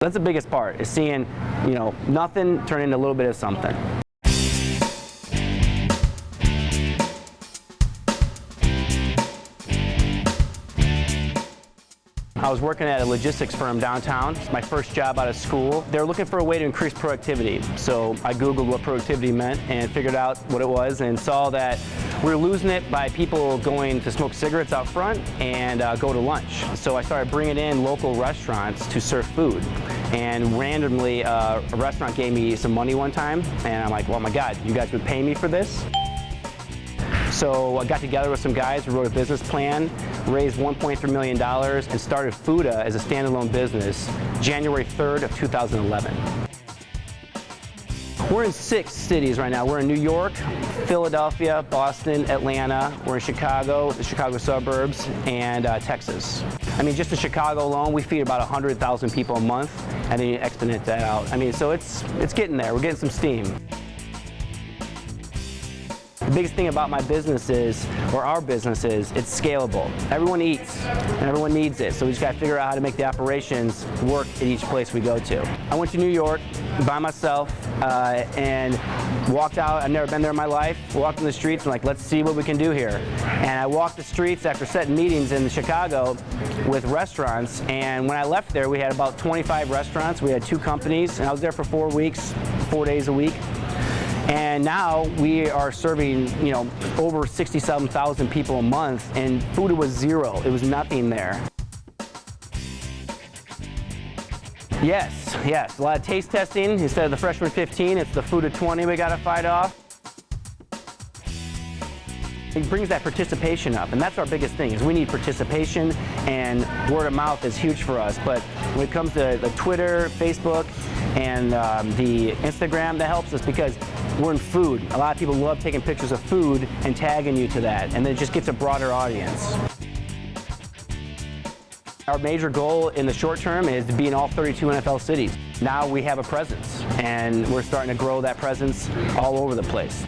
That's the biggest part, is seeing, nothing turn into a little bit of something. I was working at a logistics firm downtown. It's my first job out of school. They were looking for a way to increase productivity. So I Googled what productivity meant and figured out what it was and saw that we were losing it by people going to smoke cigarettes out front and go to lunch. So I started bringing in local restaurants to serve food. And randomly, a restaurant gave me some money one time, and I'm like, well, my God, you guys would pay me for this? So I got together with some guys, we wrote a business plan, raised $1.3 million, and started Fooda as a standalone business January 3rd of 2011. We're in 6 cities right now. We're in New York, Philadelphia, Boston, Atlanta. We're in Chicago, the Chicago suburbs, and Texas. I mean, just in Chicago alone, we feed about 100,000 people a month, and then you exponent that out. I mean, so it's getting there. We're getting some steam. The biggest thing about my business is, or our business is, it's scalable. Everyone eats, and everyone needs it, so we just got to figure out how to make the operations work at each place we go to. I went to New York by myself and walked out. I've never been there in my life. Walked in the streets and like, let's see what we can do here. And I walked the streets after setting meetings in Chicago with restaurants, and when I left there, we had about 25 restaurants. We had 2 companies, and I was there for 4 weeks, 4 days a week. And now we are serving, over 67,000 people a month, and Fooda was zero. It was nothing there. Yes, a lot of taste testing. Instead of the freshman 15, it's the Fooda 20 we got to fight off. It brings that participation up, and that's our biggest thing, is we need participation, and word of mouth is huge for us. But when it comes to the Twitter, Facebook, and the Instagram, that helps us because we're in food. A lot of people love taking pictures of food and tagging you to that, and then it just gets a broader audience. Our major goal in the short term is to be in all 32 NFL cities. Now we have a presence, and we're starting to grow that presence all over the place.